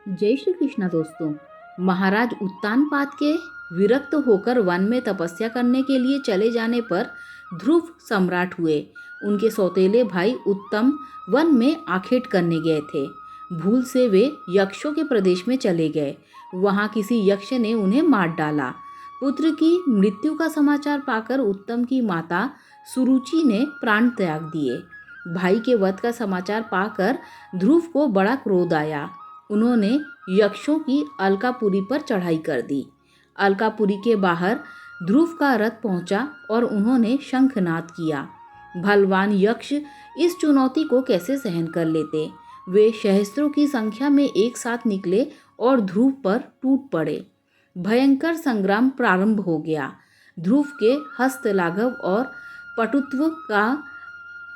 जय श्री कृष्णा दोस्तों। महाराज उत्तानपाद के विरक्त होकर वन में तपस्या करने के लिए चले जाने पर ध्रुव सम्राट हुए। उनके सौतेले भाई उत्तम वन में आखेट करने गए थे। भूल से वे यक्षों के प्रदेश में चले गए। वहां किसी यक्ष ने उन्हें मार डाला। पुत्र की मृत्यु का समाचार पाकर उत्तम की माता सुरुचि ने प्राण त्याग दिए। भाई के वध का समाचार पाकर ध्रुव को बड़ा क्रोध आया। उन्होंने यक्षों की अलकापुरी पर चढ़ाई कर दी। अलकापुरी के बाहर ध्रुव का रथ पहुंचा और उन्होंने शंखनाद किया। बलवान यक्ष इस चुनौती को कैसे सहन कर लेते। वे सहस्त्रों की संख्या में एक साथ निकले और ध्रुव पर टूट पड़े। भयंकर संग्राम प्रारंभ हो गया। ध्रुव के हस्त लाघव और पटुत्व का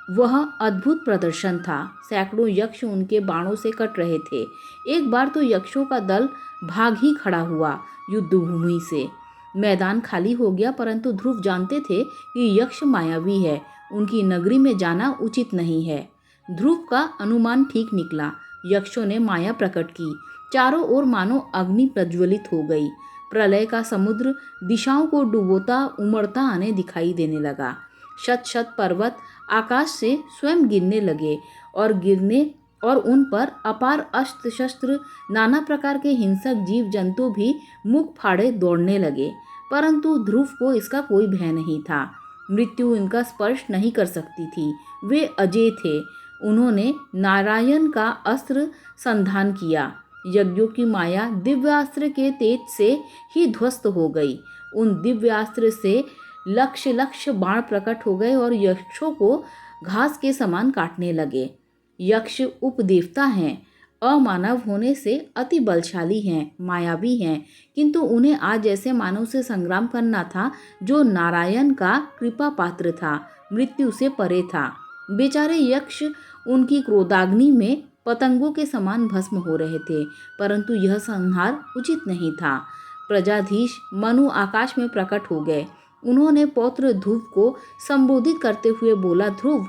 वह अद्भुत प्रदर्शन था। सैकड़ों यक्ष उनके बाणों से कट रहे थे। एक बार तो यक्षों का दल भाग ही खड़ा हुआ युद्ध भूमि से। मैदान खाली हो गया, परंतु ध्रुव जानते थे कि यक्ष मायावी है, उनकी नगरी में जाना उचित नहीं है। ध्रुव का अनुमान ठीक निकला। यक्षों ने माया प्रकट की। चारों ओर मानो अग्नि प्रज्वलित हो गई। प्रलय का समुद्र दिशाओं को डुबोता उमड़ता आने दिखाई देने लगा। शत शत पर्वत आकाश से स्वयं गिरने और उन पर अपार अस्त्र शस्त्र नाना प्रकार के हिंसक जीव जंतु भी मुख फाड़े दौड़ने लगे। परंतु ध्रुव को इसका कोई भय नहीं था। मृत्यु इनका स्पर्श नहीं कर सकती थी। वे अजय थे। उन्होंने नारायण का अस्त्र संधान किया। यज्ञों की माया दिव्यास्त्र के तेज से ही ध्वस्त हो गई। उन दिव्यास्त्र से लक्ष लक्ष बाण प्रकट हो गए और यक्षों को घास के समान काटने लगे। यक्ष उपदेवता हैं, अमानव होने से अति बलशाली हैं, मायावी हैं, किंतु उन्हें आज ऐसे मानव से संग्राम करना था जो नारायण का कृपा पात्र था, मृत्यु से परे था। बेचारे यक्ष उनकी क्रोधाग्नि में पतंगों के समान भस्म हो रहे थे, परंतु यह संहार उचित नहीं था। प्रजाधीश मनु आकाश में प्रकट हो गए। उन्होंने पौत्र ध्रुव को संबोधित करते हुए बोला, ध्रुव,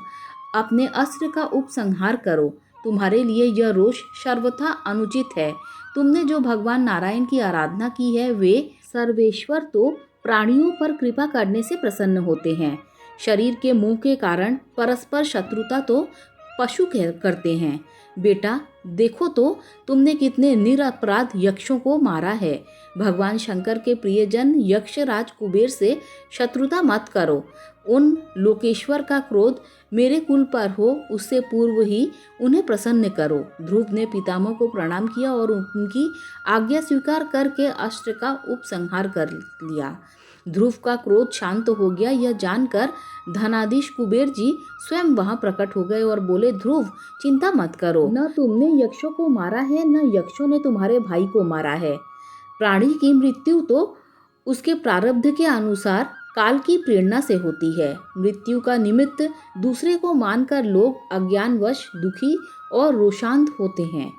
अपने अस्त्र का उपसंहार करो। तुम्हारे लिए यह रोष सर्वथा अनुचित है। तुमने जो भगवान नारायण की आराधना की है, वे सर्वेश्वर तो प्राणियों पर कृपा करने से प्रसन्न होते हैं। शरीर के मोह के कारण परस्पर शत्रुता तो पशु करते हैं। बेटा, देखो तो तुमने कितने निरपराध यक्षों को मारा है। भगवान शंकर के प्रियजन यक्षराज कुबेर से शत्रुता मत करो। उन लोकेश्वर का क्रोध मेरे कुल पर हो, उससे पूर्व ही उन्हें प्रसन्न करो। ध्रुव ने पितामह को प्रणाम किया और उनकी आज्ञा स्वीकार करके अस्त्र का उपसंहार कर लिया। ध्रुव का क्रोध शांत हो गया। यह जानकर धनाधीश कुबेर जी स्वयं वहां प्रकट हो गए और बोले, ध्रुव, चिंता मत करो। न तुमने यक्षों को मारा है, न यक्षों ने तुम्हारे भाई को मारा है। प्राणी की मृत्यु तो उसके प्रारब्ध के अनुसार काल की प्रेरणा से होती है। मृत्यु का निमित्त दूसरे को मानकर लोग अज्ञानवश दुखी और रोषांत होते हैं।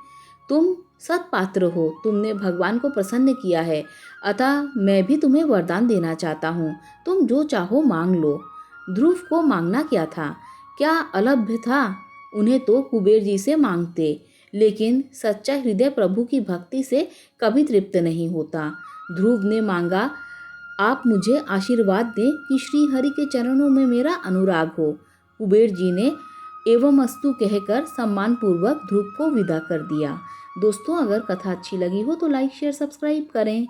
तुम सत्पात्र हो, तुमने भगवान को प्रसन्न किया है, अतः मैं भी तुम्हें वरदान देना चाहता हूँ। तुम जो चाहो मांग लो। ध्रुव को मांगना क्या था? क्या अलभ्य था? उन्हें तो कुबेर जी से मांगते, लेकिन सच्चा हृदय प्रभु की भक्ति से कभी तृप्त नहीं होता। ध्रुव ने मांगा, आप मुझे आशीर्वाद दें कि श्री हरि के चरणों में मेरा अनुराग हो। कुबेर जी ने एवमस्तु कहकर सम्मान पूर्वक ध्रुव को विदा कर दिया। दोस्तों, अगर कथा अच्छी लगी हो तो लाइक शेयर सब्सक्राइब करें।